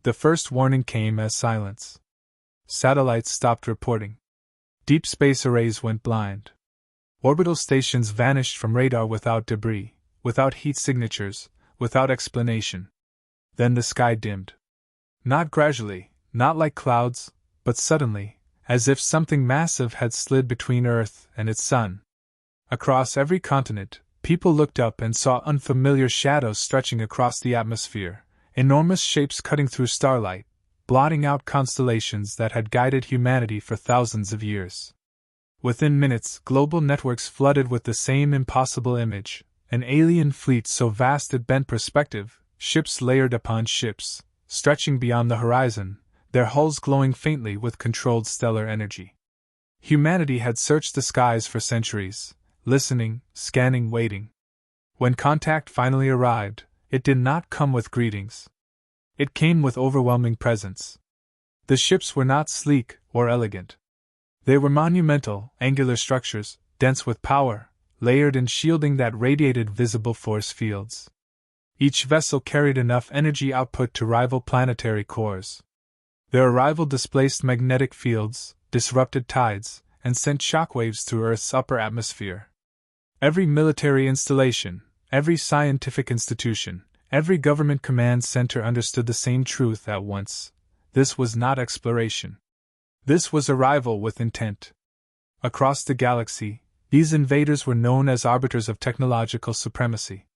The first warning came as silence. Satellites stopped reporting. Deep space arrays went blind. Orbital stations vanished from radar without debris, without heat signatures, without explanation. Then the sky dimmed. Not gradually, not like clouds, but suddenly, as if something massive had slid between Earth and its sun. Across every continent, people looked up and saw unfamiliar shadows stretching across the atmosphere, enormous shapes cutting through starlight, blotting out constellations that had guided humanity for thousands of years. Within minutes, global networks flooded with the same impossible image, an alien fleet so vast it bent perspective, ships layered upon ships, stretching beyond the horizon, their hulls glowing faintly with controlled stellar energy. Humanity had searched the skies for centuries, listening, scanning, waiting. When contact finally arrived, it did not come with greetings. It came with overwhelming presence. The ships were not sleek or elegant. They were monumental, angular structures, dense with power, layered in shielding that radiated visible force fields. Each vessel carried enough energy output to rival planetary cores. Their arrival displaced magnetic fields, disrupted tides, and sent shockwaves through Earth's upper atmosphere. Every military installation, every scientific institution, every government command center understood the same truth at once. This was not exploration. This was arrival with intent. Across the galaxy, these invaders were known as arbiters of technological supremacy.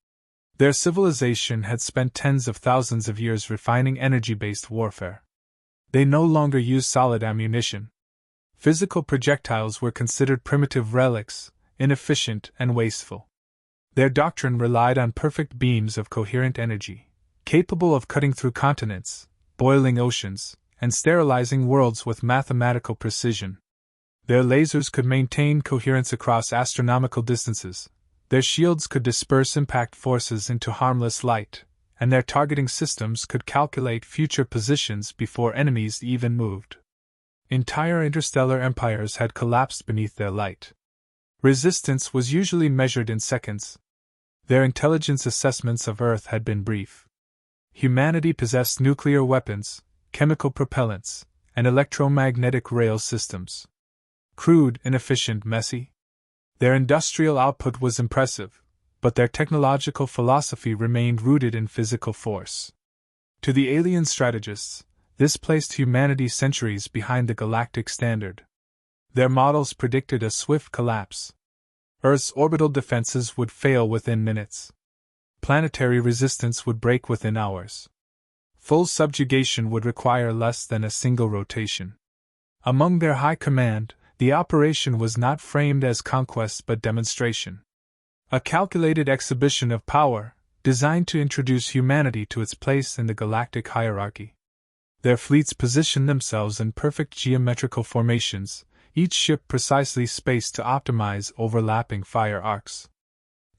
Their civilization had spent tens of thousands of years refining energy-based warfare. They no longer used solid ammunition. Physical projectiles were considered primitive relics, inefficient and wasteful. Their doctrine relied on perfect beams of coherent energy, capable of cutting through continents, boiling oceans, and sterilizing worlds with mathematical precision. Their lasers could maintain coherence across astronomical distances, their shields could disperse impact forces into harmless light, and their targeting systems could calculate future positions before enemies even moved. Entire interstellar empires had collapsed beneath their light. Resistance was usually measured in seconds. Their intelligence assessments of Earth had been brief. Humanity possessed nuclear weapons, chemical propellants, and electromagnetic rail systems. Crude, inefficient, messy. Their industrial output was impressive, but their technological philosophy remained rooted in physical force. To the alien strategists, this placed humanity centuries behind the galactic standard. Their models predicted a swift collapse. Earth's orbital defenses would fail within minutes. Planetary resistance would break within hours. Full subjugation would require less than a single rotation. Among their high command, the operation was not framed as conquest but demonstration. A calculated exhibition of power, designed to introduce humanity to its place in the galactic hierarchy. Their fleets positioned themselves in perfect geometrical formations, each ship precisely spaced to optimize overlapping fire arcs.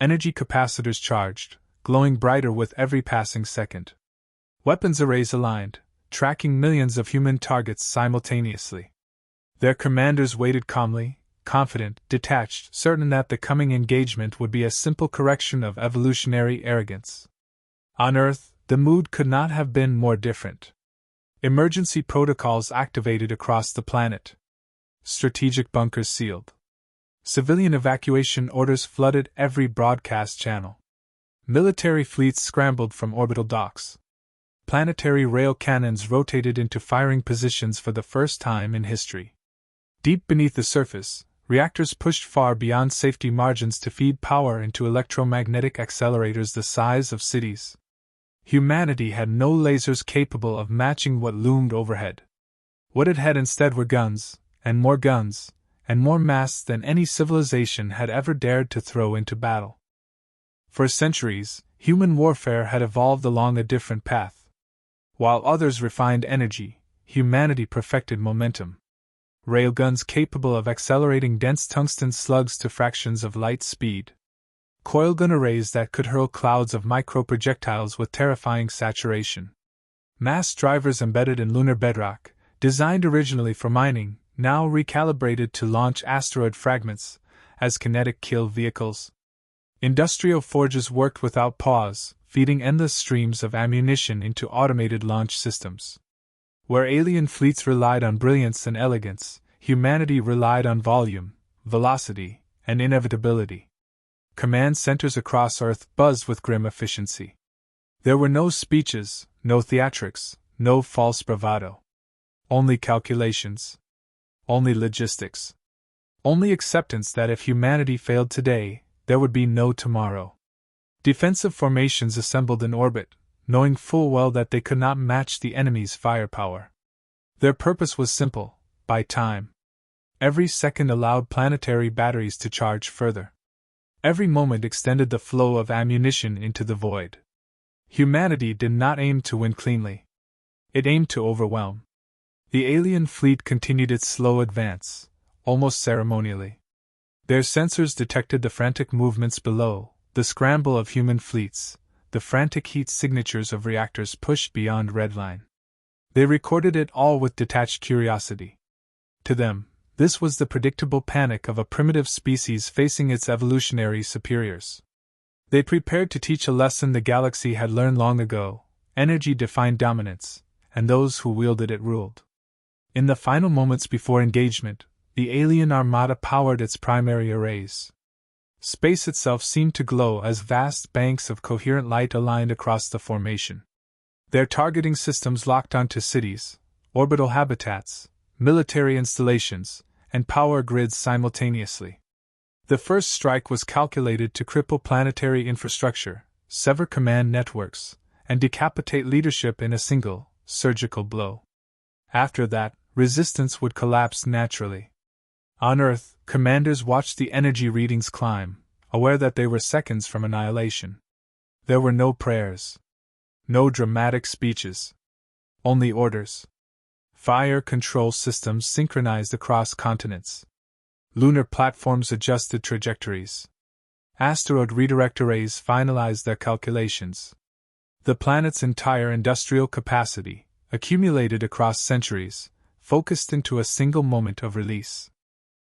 Energy capacitors charged, glowing brighter with every passing second. Weapons arrays aligned, tracking millions of human targets simultaneously. Their commanders waited calmly, confident, detached, certain that the coming engagement would be a simple correction of evolutionary arrogance. On Earth, the mood could not have been more different. Emergency protocols activated across the planet. Strategic bunkers sealed. Civilian evacuation orders flooded every broadcast channel. Military fleets scrambled from orbital docks. Planetary rail cannons rotated into firing positions for the first time in history. Deep beneath the surface, reactors pushed far beyond safety margins to feed power into electromagnetic accelerators the size of cities. Humanity had no lasers capable of matching what loomed overhead. What it had instead were guns, and more mass than any civilization had ever dared to throw into battle. For centuries, human warfare had evolved along a different path. While others refined energy, humanity perfected momentum. Railguns capable of accelerating dense tungsten slugs to fractions of light speed. Coilgun arrays that could hurl clouds of microprojectiles with terrifying saturation. Mass drivers embedded in lunar bedrock, designed originally for mining, now recalibrated to launch asteroid fragments as kinetic kill vehicles. Industrial forges worked without pause, feeding endless streams of ammunition into automated launch systems. Where alien fleets relied on brilliance and elegance, humanity relied on volume, velocity, and inevitability. Command centers across Earth buzzed with grim efficiency. There were no speeches, no theatrics, no false bravado. Only calculations. Only logistics. Only acceptance that if humanity failed today, there would be no tomorrow. Defensive formations assembled in orbit, knowing full well that they could not match the enemy's firepower. Their purpose was simple: buy time. Every second allowed planetary batteries to charge further. Every moment extended the flow of ammunition into the void. Humanity did not aim to win cleanly. It aimed to overwhelm. The alien fleet continued its slow advance, almost ceremonially. Their sensors detected the frantic movements below, the scramble of human fleets, the frantic heat signatures of reactors pushed beyond redline. They recorded it all with detached curiosity. To them, this was the predictable panic of a primitive species facing its evolutionary superiors. They prepared to teach a lesson the galaxy had learned long ago: energy defined dominance, and those who wielded it ruled. In the final moments before engagement, the alien armada powered its primary arrays. Space itself seemed to glow as vast banks of coherent light aligned across the formation. Their targeting systems locked onto cities, orbital habitats, military installations, and power grids simultaneously. The first strike was calculated to cripple planetary infrastructure, sever command networks, and decapitate leadership in a single, surgical blow. After that, resistance would collapse naturally. On Earth, commanders watched the energy readings climb, aware that they were seconds from annihilation. There were no prayers. No dramatic speeches. Only orders. Fire control systems synchronized across continents. Lunar platforms adjusted trajectories. Asteroid redirect arrays finalized their calculations. The planet's entire industrial capacity, accumulated across centuries, focused into a single moment of release.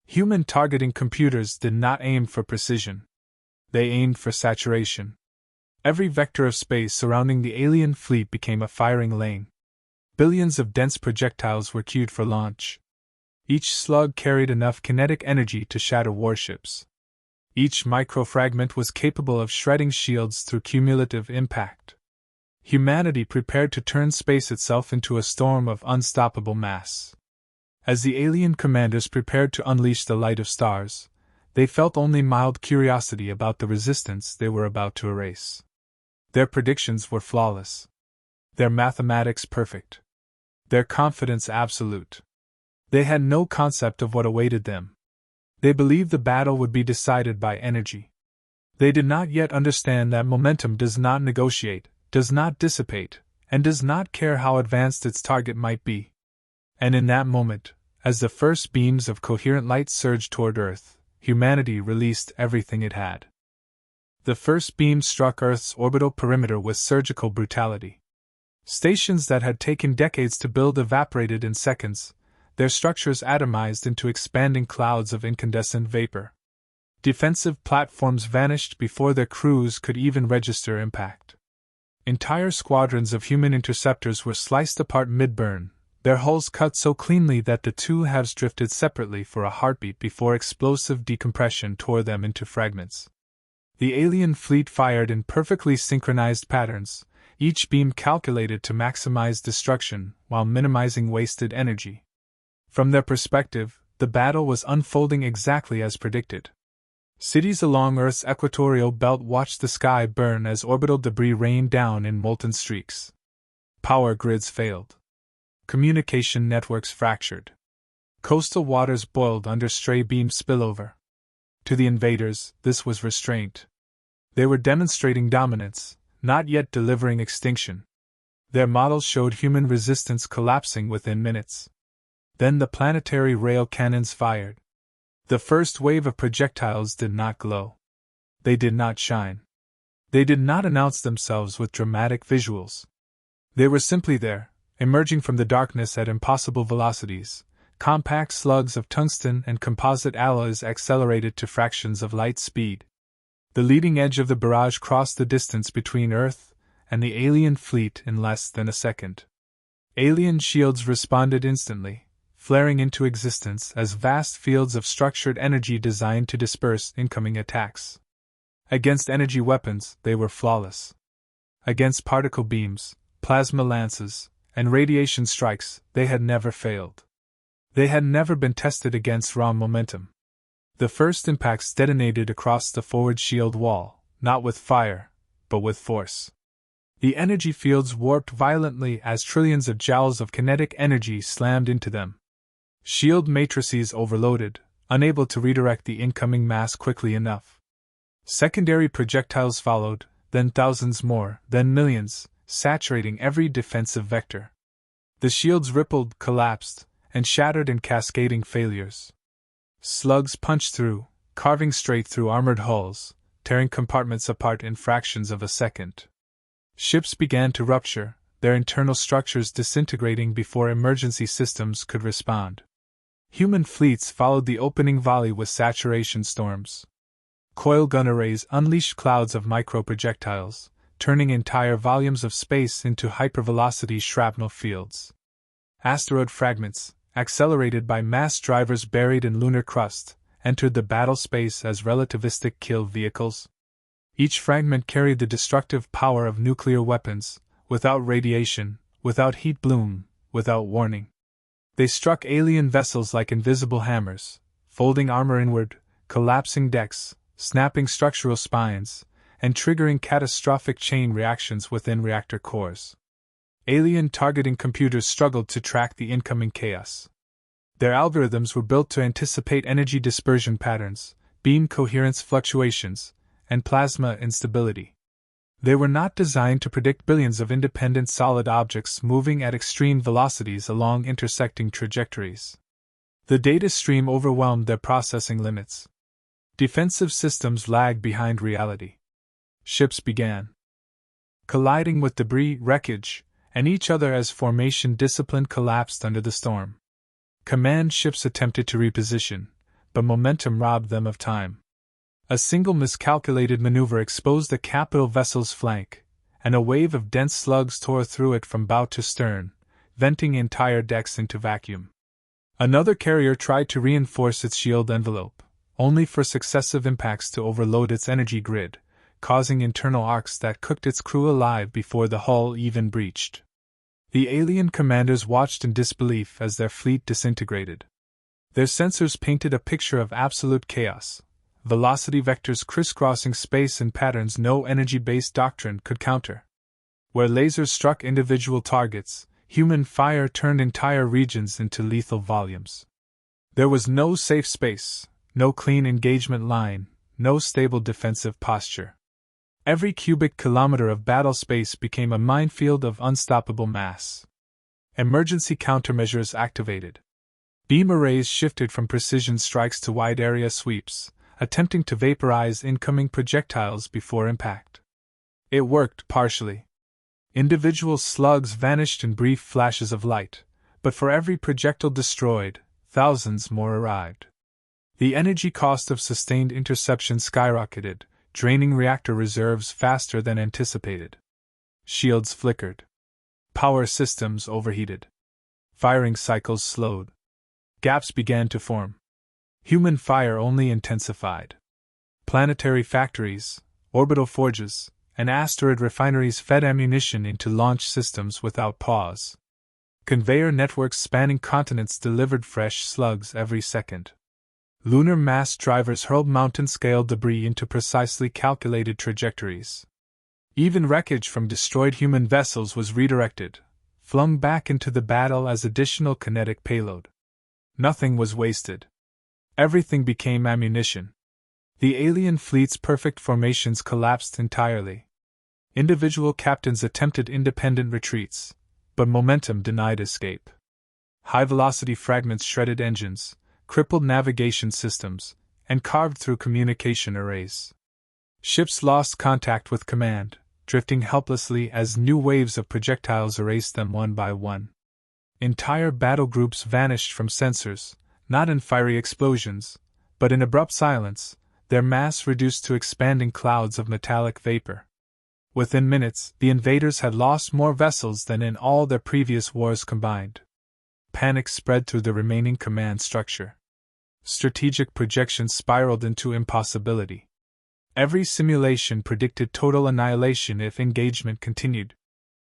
Human targeting computers did not aim for precision. They aimed for saturation. Every vector of space surrounding the alien fleet became a firing lane. Billions of dense projectiles were queued for launch. Each slug carried enough kinetic energy to shatter warships. Each microfragment was capable of shredding shields through cumulative impact. Humanity prepared to turn space itself into a storm of unstoppable mass. As the alien commanders prepared to unleash the light of stars, they felt only mild curiosity about the resistance they were about to erase. Their predictions were flawless. Their mathematics perfect. Their confidence absolute. They had no concept of what awaited them. They believed the battle would be decided by energy. They did not yet understand that momentum does not negotiate, does not dissipate, and does not care how advanced its target might be. And in that moment, as the first beams of coherent light surged toward Earth, humanity released everything it had. The first beam struck Earth's orbital perimeter with surgical brutality. Stations that had taken decades to build evaporated in seconds, their structures atomized into expanding clouds of incandescent vapor. Defensive platforms vanished before their crews could even register impact. Entire squadrons of human interceptors were sliced apart mid-burn, their hulls cut so cleanly that the two halves drifted separately for a heartbeat before explosive decompression tore them into fragments. The alien fleet fired in perfectly synchronized patterns, each beam calculated to maximize destruction while minimizing wasted energy. From their perspective, the battle was unfolding exactly as predicted. Cities along Earth's equatorial belt watched the sky burn as orbital debris rained down in molten streaks. Power grids failed. Communication networks fractured. Coastal waters boiled under stray beam spillover. To the invaders, this was restraint. They were demonstrating dominance, not yet delivering extinction. Their models showed human resistance collapsing within minutes. Then the planetary rail cannons fired. The first wave of projectiles did not glow. They did not shine. They did not announce themselves with dramatic visuals. They were simply there, emerging from the darkness at impossible velocities. Compact slugs of tungsten and composite alloys accelerated to fractions of light speed. The leading edge of the barrage crossed the distance between Earth and the alien fleet in less than a second. Alien shields responded instantly, flaring into existence as vast fields of structured energy designed to disperse incoming attacks. Against energy weapons, they were flawless. Against particle beams, plasma lances, and radiation strikes, they had never failed. They had never been tested against raw momentum. The first impacts detonated across the forward shield wall, not with fire, but with force. The energy fields warped violently as trillions of joules of kinetic energy slammed into them. Shield matrices overloaded, unable to redirect the incoming mass quickly enough. Secondary projectiles followed, then thousands more, then millions, saturating every defensive vector. The shields rippled, collapsed, and shattered in cascading failures. Slugs punched through, carving straight through armored hulls, tearing compartments apart in fractions of a second. Ships began to rupture, their internal structures disintegrating before emergency systems could respond. Human fleets followed the opening volley with saturation storms. Coil gun arrays unleashed clouds of microprojectiles, turning entire volumes of space into hypervelocity shrapnel fields. Asteroid fragments, accelerated by mass drivers buried in lunar crust, entered the battle space as relativistic kill vehicles. Each fragment carried the destructive power of nuclear weapons, without radiation, without heat bloom, without warning. They struck alien vessels like invisible hammers, folding armor inward, collapsing decks, snapping structural spines, and triggering catastrophic chain reactions within reactor cores. Alien targeting computers struggled to track the incoming chaos. Their algorithms were built to anticipate energy dispersion patterns, beam coherence fluctuations, and plasma instability. They were not designed to predict billions of independent solid objects moving at extreme velocities along intersecting trajectories. The data stream overwhelmed their processing limits. Defensive systems lagged behind reality. Ships began colliding with debris, wreckage, and each other as formation discipline collapsed under the storm. Command ships attempted to reposition, but momentum robbed them of time. A single miscalculated maneuver exposed the capital vessel's flank, and a wave of dense slugs tore through it from bow to stern, venting entire decks into vacuum. Another carrier tried to reinforce its shield envelope, only for successive impacts to overload its energy grid, causing internal arcs that cooked its crew alive before the hull even breached. The alien commanders watched in disbelief as their fleet disintegrated. Their sensors painted a picture of absolute chaos, velocity vectors crisscrossing space in patterns no energy-based doctrine could counter. Where lasers struck individual targets, human fire turned entire regions into lethal volumes. There was no safe space, no clean engagement line, no stable defensive posture. Every cubic kilometer of battle space became a minefield of unstoppable mass. Emergency countermeasures activated. Beam arrays shifted from precision strikes to wide-area sweeps, attempting to vaporize incoming projectiles before impact. It worked partially. Individual slugs vanished in brief flashes of light, but for every projectile destroyed, thousands more arrived. The energy cost of sustained interception skyrocketed, draining reactor reserves faster than anticipated. Shields flickered. Power systems overheated. Firing cycles slowed. Gaps began to form. Human fire only intensified. Planetary factories, orbital forges, and asteroid refineries fed ammunition into launch systems without pause. Conveyor networks spanning continents delivered fresh slugs every second. Lunar mass drivers hurled mountain-scale debris into precisely calculated trajectories. Even wreckage from destroyed human vessels was redirected, flung back into the battle as additional kinetic payload. Nothing was wasted. Everything became ammunition. The alien fleet's perfect formations collapsed entirely. Individual captains attempted independent retreats, but momentum denied escape. High-velocity fragments shredded engines, crippled navigation systems, and carved through communication arrays. Ships lost contact with command, drifting helplessly as new waves of projectiles erased them one by one. Entire battle groups vanished from sensors, not in fiery explosions, but in abrupt silence, their mass reduced to expanding clouds of metallic vapor. Within minutes, the invaders had lost more vessels than in all their previous wars combined. Panic spread through the remaining command structure. Strategic projections spiraled into impossibility. Every simulation predicted total annihilation if engagement continued.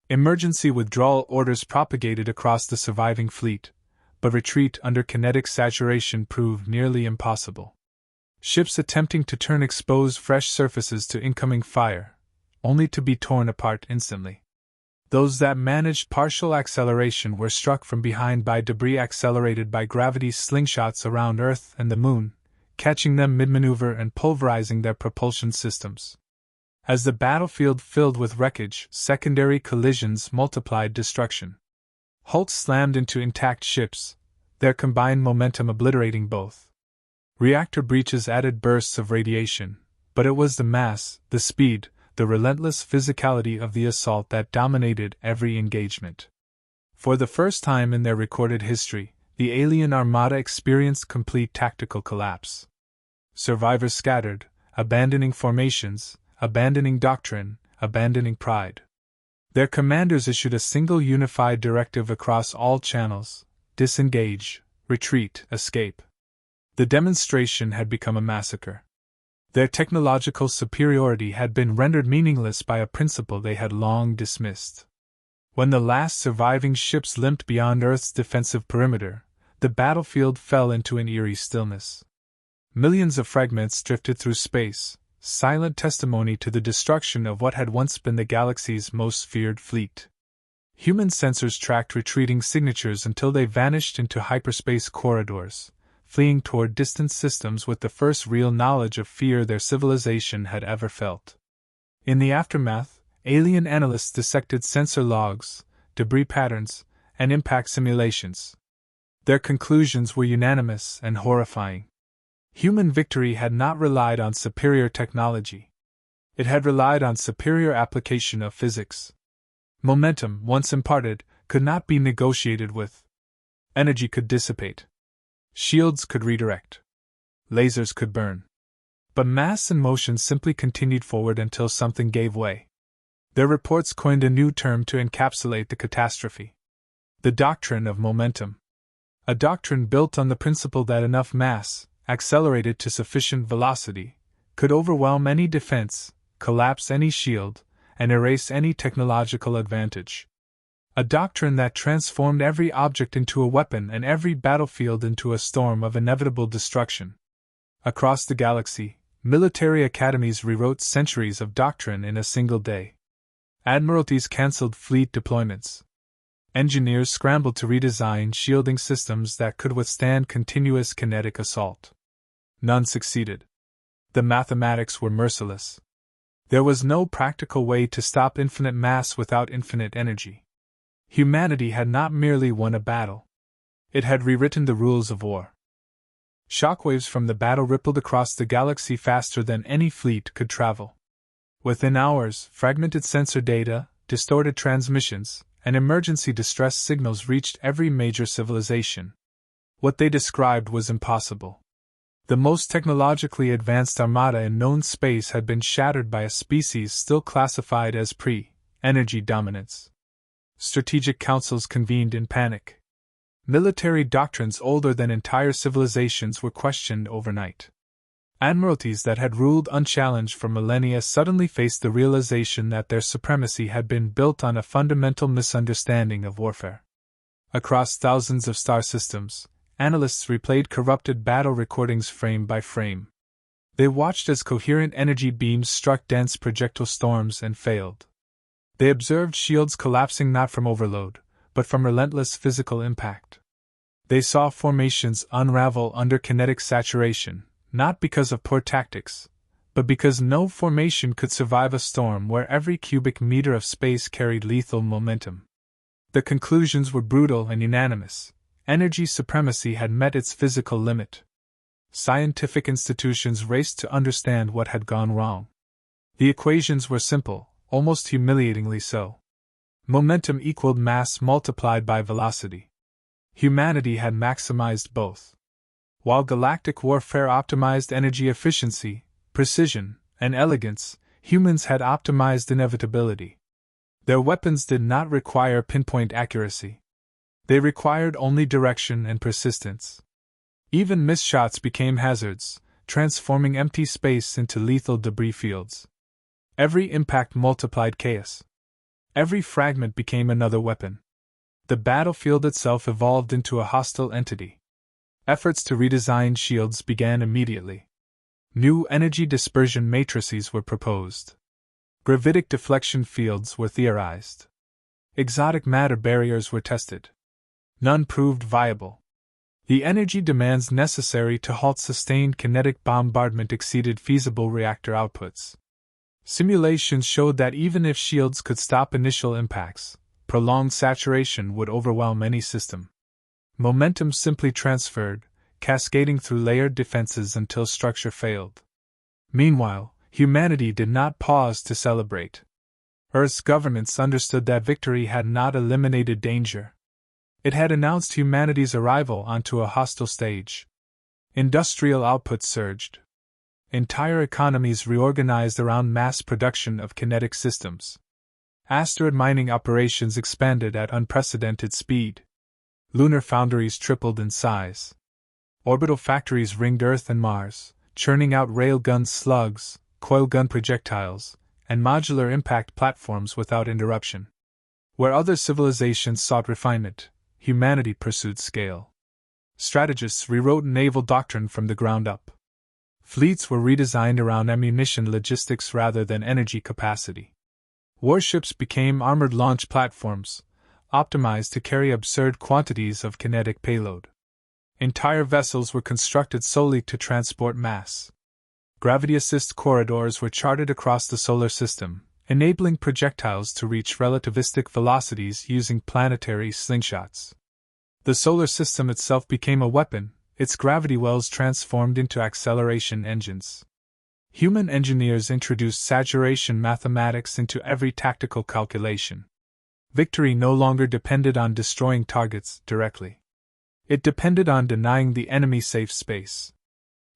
Emergency withdrawal orders propagated across the surviving fleet, but retreat under kinetic saturation proved nearly impossible. Ships attempting to turn exposed fresh surfaces to incoming fire, only to be torn apart instantly. Those that managed partial acceleration were struck from behind by debris accelerated by gravity's slingshots around Earth and the Moon, catching them mid-maneuver and pulverizing their propulsion systems. As the battlefield filled with wreckage, secondary collisions multiplied destruction. Hulks slammed into intact ships, their combined momentum obliterating both. Reactor breaches added bursts of radiation, but it was the mass, the speed, the relentless physicality of the assault that dominated every engagement. For the first time in their recorded history, the alien armada experienced complete tactical collapse. Survivors scattered, abandoning formations, abandoning doctrine, abandoning pride. Their commanders issued a single unified directive across all channels: disengage, retreat, escape. The demonstration had become a massacre. Their technological superiority had been rendered meaningless by a principle they had long dismissed. When the last surviving ships limped beyond Earth's defensive perimeter, the battlefield fell into an eerie stillness. Millions of fragments drifted through space, silent testimony to the destruction of what had once been the galaxy's most feared fleet. Human sensors tracked retreating signatures until they vanished into hyperspace corridors, fleeing toward distant systems with the first real knowledge of fear their civilization had ever felt. In the aftermath, alien analysts dissected sensor logs, debris patterns, and impact simulations. Their conclusions were unanimous and horrifying. Human victory had not relied on superior technology. It had relied on superior application of physics. Momentum, once imparted, could not be negotiated with. Energy could dissipate. Shields could redirect. Lasers could burn. But mass and motion simply continued forward until something gave way. Their reports coined a new term to encapsulate the catastrophe: the doctrine of momentum. A doctrine built on the principle that enough mass, accelerated to sufficient velocity, could overwhelm any defense, collapse any shield, and erase any technological advantage. A doctrine that transformed every object into a weapon and every battlefield into a storm of inevitable destruction. Across the galaxy, military academies rewrote centuries of doctrine in a single day. Admiralties cancelled fleet deployments. Engineers scrambled to redesign shielding systems that could withstand continuous kinetic assault. None succeeded. The mathematics were merciless. There was no practical way to stop infinite mass without infinite energy. Humanity had not merely won a battle. It had rewritten the rules of war. Shockwaves from the battle rippled across the galaxy faster than any fleet could travel. Within hours, fragmented sensor data, distorted transmissions, and emergency distress signals reached every major civilization. What they described was impossible. The most technologically advanced armada in known space had been shattered by a species still classified as pre-energy dominance. Strategic councils convened in panic. Military doctrines older than entire civilizations were questioned overnight. Admiralties that had ruled unchallenged for millennia suddenly faced the realization that their supremacy had been built on a fundamental misunderstanding of warfare. Across thousands of star systems, analysts replayed corrupted battle recordings frame by frame. They watched as coherent energy beams struck dense projectile storms and failed. They observed shields collapsing not from overload, but from relentless physical impact. They saw formations unravel under kinetic saturation, not because of poor tactics, but because no formation could survive a storm where every cubic meter of space carried lethal momentum. The conclusions were brutal and unanimous. Energy supremacy had met its physical limit. Scientific institutions raced to understand what had gone wrong. The equations were simple, almost humiliatingly so. Momentum equaled mass multiplied by velocity. Humanity had maximized both. While galactic warfare optimized energy efficiency, precision, and elegance, humans had optimized inevitability. Their weapons did not require pinpoint accuracy. They required only direction and persistence. Even missed shots became hazards, transforming empty space into lethal debris fields. Every impact multiplied chaos. Every fragment became another weapon. The battlefield itself evolved into a hostile entity. Efforts to redesign shields began immediately. New energy dispersion matrices were proposed. Gravitic deflection fields were theorized. Exotic matter barriers were tested. None proved viable. The energy demands necessary to halt sustained kinetic bombardment exceeded feasible reactor outputs. Simulations showed that even if shields could stop initial impacts, prolonged saturation would overwhelm any system. Momentum simply transferred, cascading through layered defenses until structure failed. Meanwhile, humanity did not pause to celebrate. Earth's governments understood that victory had not eliminated danger. It had announced humanity's arrival onto a hostile stage. Industrial output surged. Entire economies reorganized around mass production of kinetic systems. Asteroid mining operations expanded at unprecedented speed. Lunar foundries tripled in size. Orbital factories ringed Earth and Mars, churning out railgun slugs, coil gun projectiles, and modular impact platforms without interruption. Where other civilizations sought refinement, humanity pursued scale. Strategists rewrote naval doctrine from the ground up. Fleets were redesigned around ammunition logistics rather than energy capacity. Warships became armored launch platforms, optimized to carry absurd quantities of kinetic payload. Entire vessels were constructed solely to transport mass. Gravity assist corridors were charted across the solar system, enabling projectiles to reach relativistic velocities using planetary slingshots. The solar system itself became a weapon, its gravity wells transformed into acceleration engines. Human engineers introduced saturation mathematics into every tactical calculation. Victory no longer depended on destroying targets directly. It depended on denying the enemy safe space.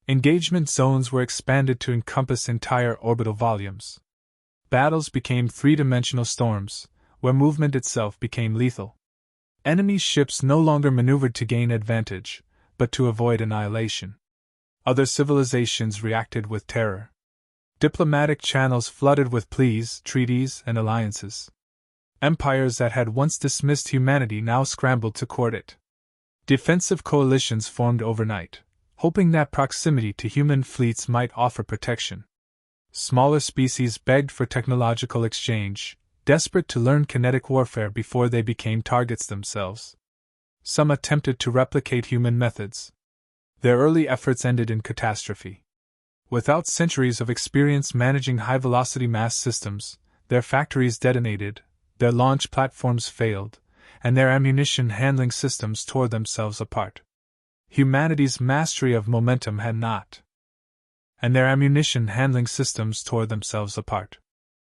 Engagement zones were expanded to encompass entire orbital volumes. Battles became three-dimensional storms, where movement itself became lethal. Enemy ships no longer maneuvered to gain advantage, but to avoid annihilation. Other civilizations reacted with terror. Diplomatic channels flooded with pleas, treaties, and alliances. Empires that had once dismissed humanity now scrambled to court it. Defensive coalitions formed overnight, hoping that proximity to human fleets might offer protection. Smaller species begged for technological exchange, desperate to learn kinetic warfare before they became targets themselves. Some attempted to replicate human methods. Their early efforts ended in catastrophe. Without centuries of experience managing high-velocity mass systems, their factories detonated, their launch platforms failed, and their ammunition handling systems tore themselves apart. Humanity's mastery of momentum had not. And their ammunition handling systems tore themselves apart.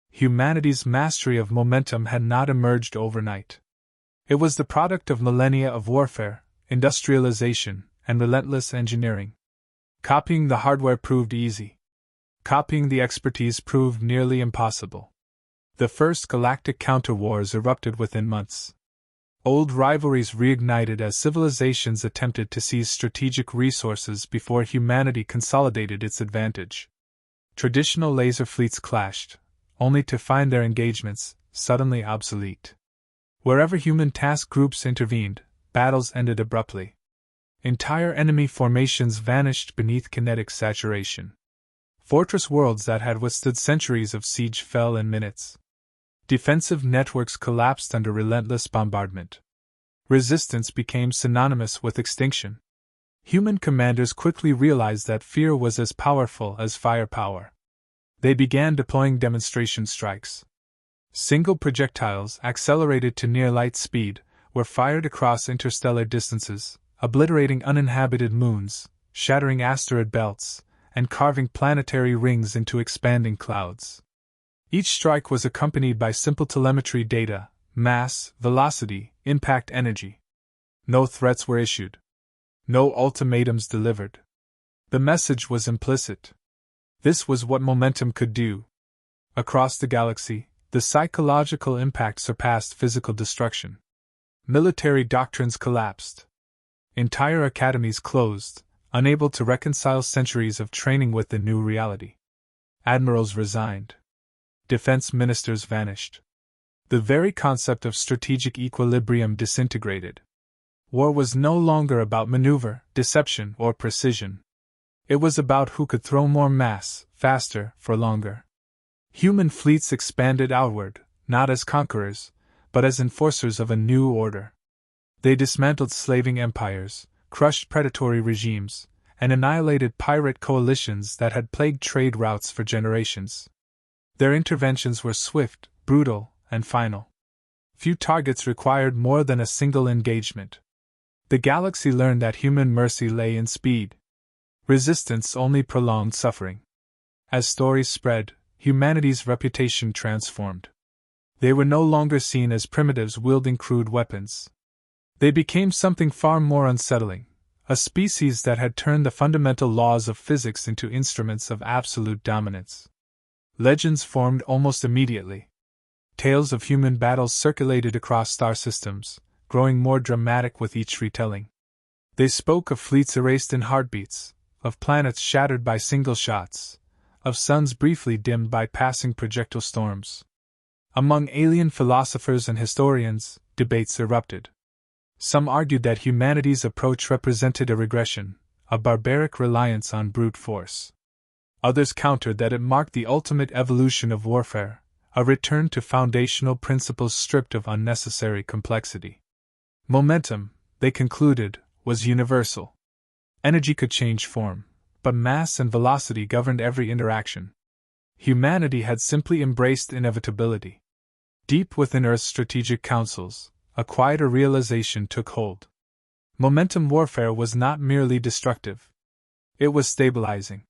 Humanity's mastery of momentum had not emerged overnight. It was the product of millennia of warfare, industrialization, and relentless engineering. Copying the hardware proved easy. Copying the expertise proved nearly impossible. The first galactic counter-wars erupted within months. Old rivalries reignited as civilizations attempted to seize strategic resources before humanity consolidated its advantage. Traditional laser fleets clashed, only to find their engagements suddenly obsolete. Wherever human task groups intervened, battles ended abruptly. Entire enemy formations vanished beneath kinetic saturation. Fortress worlds that had withstood centuries of siege fell in minutes. Defensive networks collapsed under relentless bombardment. Resistance became synonymous with extinction. Human commanders quickly realized that fear was as powerful as firepower. They began deploying demonstration strikes. Single projectiles, accelerated to near light speed, were fired across interstellar distances, obliterating uninhabited moons, shattering asteroid belts, and carving planetary rings into expanding clouds. Each strike was accompanied by simple telemetry data, mass, velocity, impact energy. No threats were issued. No ultimatums delivered. The message was implicit. This was what momentum could do. Across the galaxy, the psychological impact surpassed physical destruction. Military doctrines collapsed. Entire academies closed, unable to reconcile centuries of training with the new reality. Admirals resigned. Defense ministers vanished. The very concept of strategic equilibrium disintegrated. War was no longer about maneuver, deception, or precision. It was about who could throw more mass, faster, for longer. Human fleets expanded outward, not as conquerors, but as enforcers of a new order. They dismantled slaving empires, crushed predatory regimes, and annihilated pirate coalitions that had plagued trade routes for generations. Their interventions were swift, brutal, and final. Few targets required more than a single engagement. The galaxy learned that human mercy lay in speed. Resistance only prolonged suffering. As stories spread, humanity's reputation transformed. They were no longer seen as primitives wielding crude weapons. They became something far more unsettling, a species that had turned the fundamental laws of physics into instruments of absolute dominance. Legends formed almost immediately. Tales of human battles circulated across star systems, growing more dramatic with each retelling. They spoke of fleets erased in heartbeats, of planets shattered by single shots, of suns briefly dimmed by passing projectile storms. Among alien philosophers and historians, debates erupted. Some argued that humanity's approach represented a regression, a barbaric reliance on brute force. Others countered that it marked the ultimate evolution of warfare, a return to foundational principles stripped of unnecessary complexity. Momentum, they concluded, was universal. Energy could change form, but mass and velocity governed every interaction. Humanity had simply embraced inevitability. Deep within Earth's strategic councils, a quieter realization took hold. Momentum warfare was not merely destructive. It was stabilizing.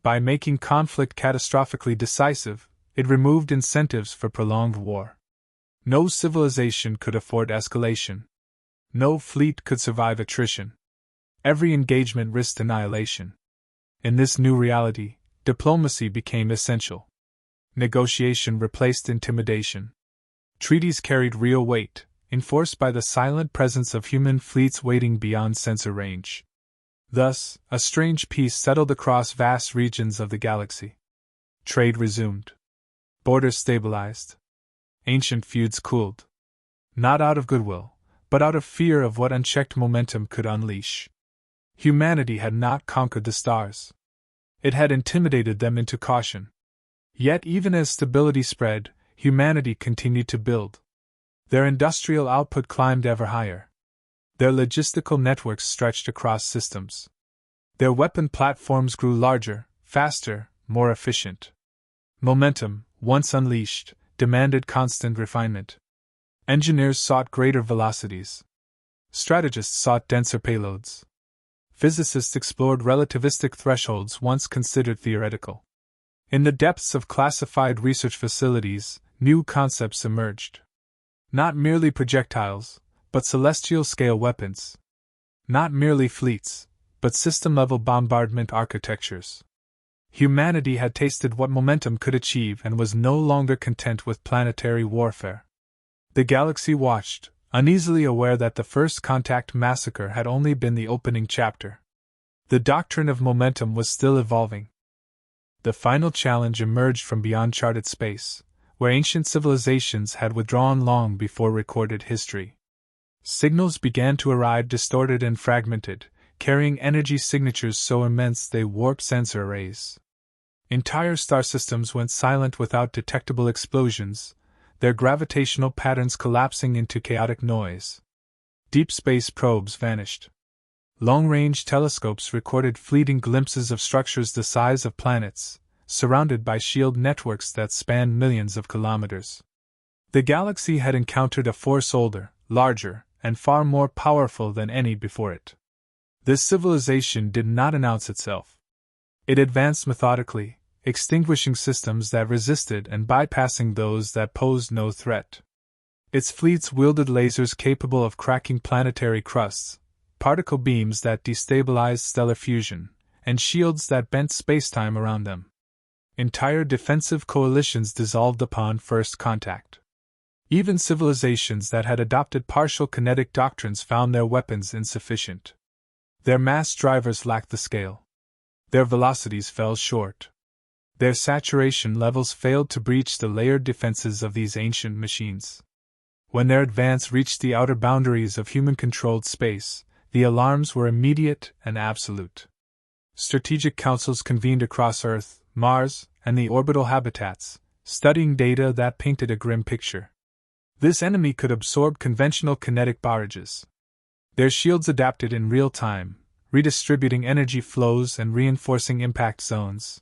By making conflict catastrophically decisive, it removed incentives for prolonged war. No civilization could afford escalation. No fleet could survive attrition. Every engagement risked annihilation. In this new reality, diplomacy became essential. Negotiation replaced intimidation. Treaties carried real weight, enforced by the silent presence of human fleets waiting beyond sensor range. Thus, a strange peace settled across vast regions of the galaxy. Trade resumed. Borders stabilized. Ancient feuds cooled. Not out of goodwill, but out of fear of what unchecked momentum could unleash. Humanity had not conquered the stars. It had intimidated them into caution. Yet even as stability spread, humanity continued to build. Their industrial output climbed ever higher. Their logistical networks stretched across systems. Their weapon platforms grew larger, faster, more efficient. Momentum, once unleashed, demanded constant refinement. Engineers sought greater velocities. Strategists sought denser payloads. Physicists explored relativistic thresholds once considered theoretical. In the depths of classified research facilities, new concepts emerged. Not merely projectiles, but celestial-scale weapons. Not merely fleets, but system-level bombardment architectures. Humanity had tasted what momentum could achieve and was no longer content with planetary warfare. The galaxy watched, uneasily aware that the first contact massacre had only been the opening chapter. The doctrine of momentum was still evolving. The final challenge emerged from beyond charted space, where ancient civilizations had withdrawn long before recorded history. Signals began to arrive distorted and fragmented, carrying energy signatures so immense they warped sensor arrays. Entire star systems went silent without detectable explosions, their gravitational patterns collapsing into chaotic noise. Deep space probes vanished. Long-range telescopes recorded fleeting glimpses of structures the size of planets, surrounded by shield networks that spanned millions of kilometers. The galaxy had encountered a force older, larger, and far more powerful than any before it. This civilization did not announce itself. It advanced methodically, extinguishing systems that resisted and bypassing those that posed no threat. Its fleets wielded lasers capable of cracking planetary crusts, particle beams that destabilized stellar fusion, and shields that bent spacetime around them. Entire defensive coalitions dissolved upon first contact. Even civilizations that had adopted partial kinetic doctrines found their weapons insufficient. Their mass drivers lacked the scale. Their velocities fell short. Their saturation levels failed to breach the layered defenses of these ancient machines. When their advance reached the outer boundaries of human-controlled space, the alarms were immediate and absolute. Strategic councils convened across Earth, Mars, and the orbital habitats, studying data that painted a grim picture. This enemy could absorb conventional kinetic barrages. Their shields adapted in real time, redistributing energy flows and reinforcing impact zones.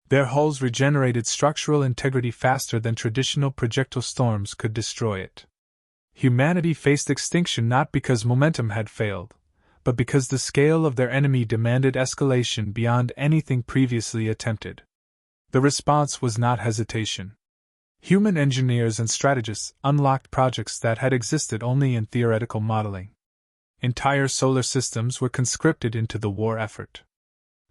Their hulls regenerated structural integrity faster than traditional projectile storms could destroy it. Humanity faced extinction not because momentum had failed, but because the scale of their enemy demanded escalation beyond anything previously attempted. The response was not hesitation. Human engineers and strategists unlocked projects that had existed only in theoretical modeling. Entire solar systems were conscripted into the war effort.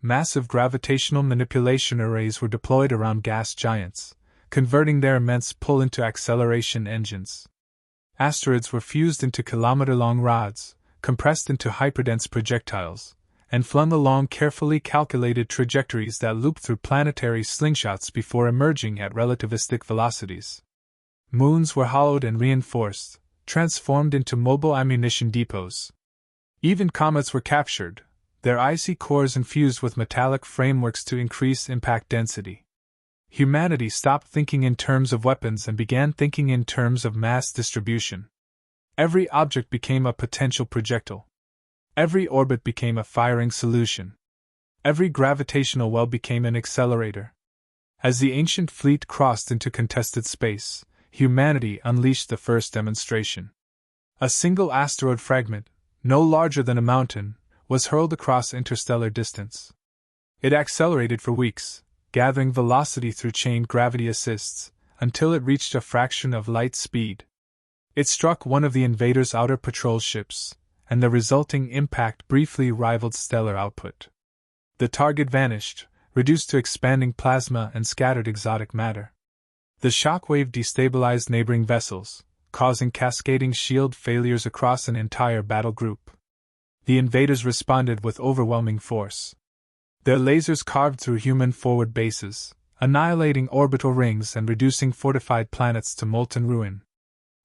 Massive gravitational manipulation arrays were deployed around gas giants, converting their immense pull into acceleration engines. Asteroids were fused into kilometer-long rods, compressed into hyperdense projectiles, and flung along carefully calculated trajectories that looped through planetary slingshots before emerging at relativistic velocities. Moons were hollowed and reinforced, transformed into mobile ammunition depots. Even comets were captured, their icy cores infused with metallic frameworks to increase impact density. Humanity stopped thinking in terms of weapons and began thinking in terms of mass distribution. Every object became a potential projectile. Every orbit became a firing solution. Every gravitational well became an accelerator. As the ancient fleet crossed into contested space, humanity unleashed the first demonstration. A single asteroid fragment, no larger than a mountain, was hurled across interstellar distance. It accelerated for weeks, gathering velocity through chain gravity assists, until it reached a fraction of light speed. It struck one of the invaders' outer patrol ships, and the resulting impact briefly rivaled stellar output. The target vanished, reduced to expanding plasma and scattered exotic matter. The shockwave destabilized neighboring vessels, causing cascading shield failures across an entire battle group. The invaders responded with overwhelming force. Their lasers carved through human forward bases, annihilating orbital rings and reducing fortified planets to molten ruin.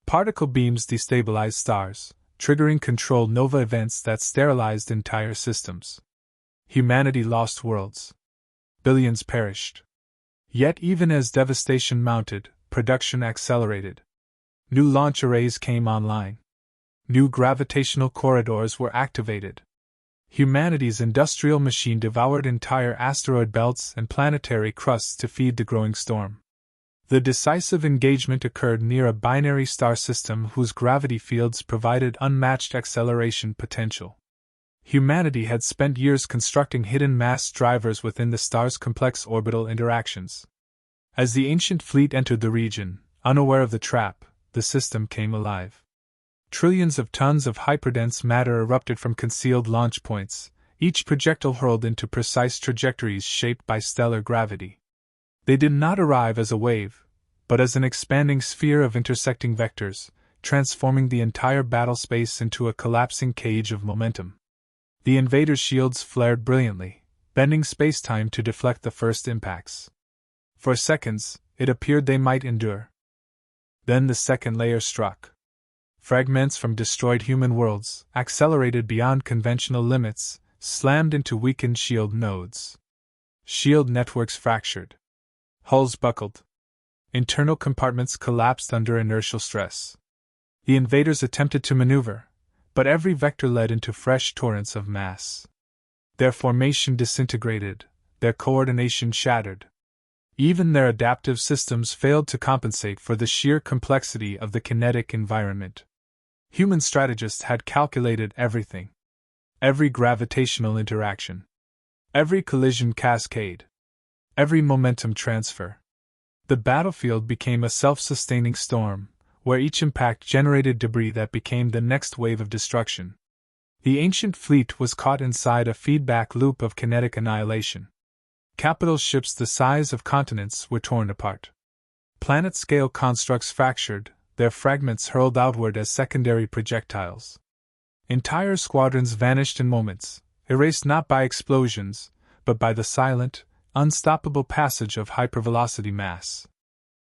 Particle beams destabilized stars, triggering controlled nova events that sterilized entire systems. Humanity lost worlds. Billions perished. Yet even as devastation mounted, production accelerated. New launch arrays came online. New gravitational corridors were activated. Humanity's industrial machine devoured entire asteroid belts and planetary crusts to feed the growing storm. The decisive engagement occurred near a binary star system whose gravity fields provided unmatched acceleration potential. Humanity had spent years constructing hidden mass drivers within the star's complex orbital interactions. As the ancient fleet entered the region, unaware of the trap, the system came alive. Trillions of tons of hyperdense matter erupted from concealed launch points, each projectile hurled into precise trajectories shaped by stellar gravity. They did not arrive as a wave, but as an expanding sphere of intersecting vectors, transforming the entire battle space into a collapsing cage of momentum. The invaders' shields flared brilliantly, bending spacetime to deflect the first impacts. For seconds, it appeared they might endure. Then the second layer struck. Fragments from destroyed human worlds, accelerated beyond conventional limits, slammed into weakened shield nodes. Shield networks fractured. Hulls buckled. Internal compartments collapsed under inertial stress. The invaders attempted to maneuver, but every vector led into fresh torrents of mass. Their formation disintegrated, their coordination shattered. Even their adaptive systems failed to compensate for the sheer complexity of the kinetic environment. Human strategists had calculated everything. Every gravitational interaction. Every collision cascade. Every momentum transfer. The battlefield became a self-sustaining storm, where each impact generated debris that became the next wave of destruction. The ancient fleet was caught inside a feedback loop of kinetic annihilation. Capital ships the size of continents were torn apart. Planet-scale constructs fractured, their fragments hurled outward as secondary projectiles. Entire squadrons vanished in moments, erased not by explosions, but by the silent, unstoppable passage of hypervelocity mass.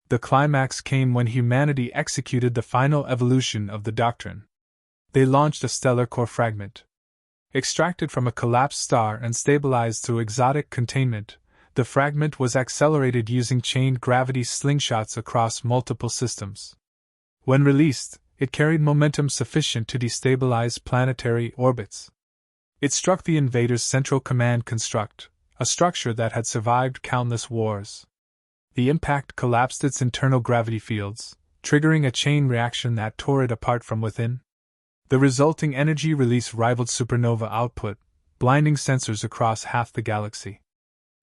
The climax came when humanity executed the final evolution of the Doctrine. They launched a stellar core fragment. Extracted from a collapsed star and stabilized through exotic containment, the fragment was accelerated using chained gravity slingshots across multiple systems. When released, it carried momentum sufficient to destabilize planetary orbits. It struck the invader's central command construct, a structure that had survived countless wars. The impact collapsed its internal gravity fields, triggering a chain reaction that tore it apart from within. The resulting energy release rivaled supernova output, blinding sensors across half the galaxy.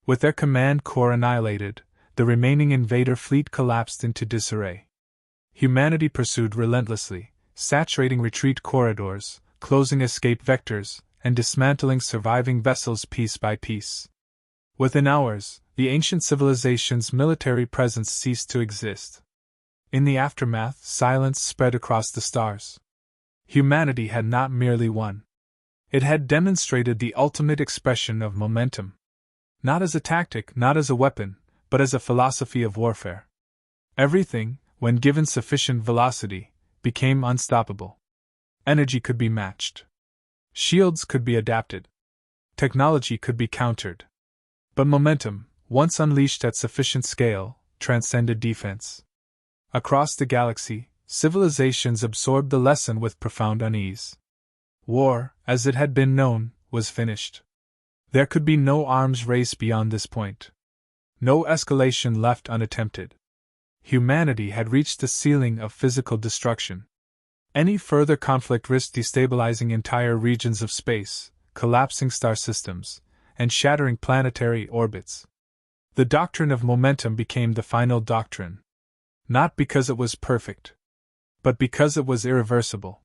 With their command core annihilated, the remaining invader fleet collapsed into disarray. Humanity pursued relentlessly, saturating retreat corridors, closing escape vectors, and dismantling surviving vessels piece by piece. Within hours, the ancient civilization's military presence ceased to exist. In the aftermath, silence spread across the stars. Humanity had not merely won. It had demonstrated the ultimate expression of momentum. Not as a tactic, not as a weapon, but as a philosophy of warfare. Everything, when given sufficient velocity, became unstoppable. Energy could be matched. Shields could be adapted. Technology could be countered. But momentum, once unleashed at sufficient scale, transcended defense. Across the galaxy, civilizations absorbed the lesson with profound unease. War, as it had been known, was finished. There could be no arms race beyond this point. No escalation left unattempted. Humanity had reached the ceiling of physical destruction. Any further conflict risked destabilizing entire regions of space, collapsing star systems, and shattering planetary orbits. The doctrine of momentum became the final doctrine. Not because it was perfect, but because it was irreversible.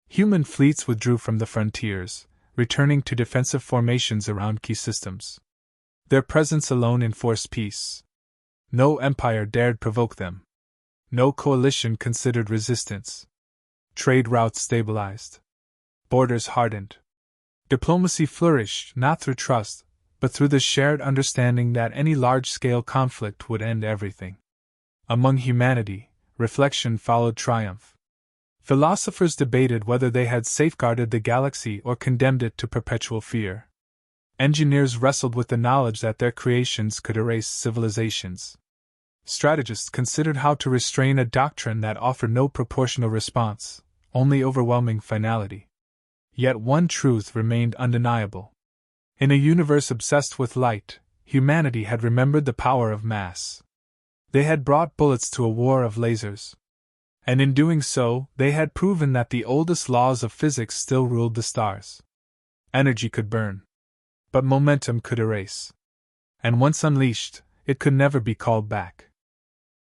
Human fleets withdrew from the frontiers, returning to defensive formations around key systems. Their presence alone enforced peace. No empire dared provoke them. No coalition considered resistance. Trade routes stabilized. Borders hardened. Diplomacy flourished not through trust, but through the shared understanding that any large-scale conflict would end everything. Among humanity, reflection followed triumph. Philosophers debated whether they had safeguarded the galaxy or condemned it to perpetual fear. Engineers wrestled with the knowledge that their creations could erase civilizations. Strategists considered how to restrain a doctrine that offered no proportional response, only overwhelming finality. Yet one truth remained undeniable. In a universe obsessed with light, humanity had remembered the power of mass. They had brought bullets to a war of lasers. And in doing so, they had proven that the oldest laws of physics still ruled the stars. Energy could burn. But momentum could erase. And once unleashed, it could never be called back.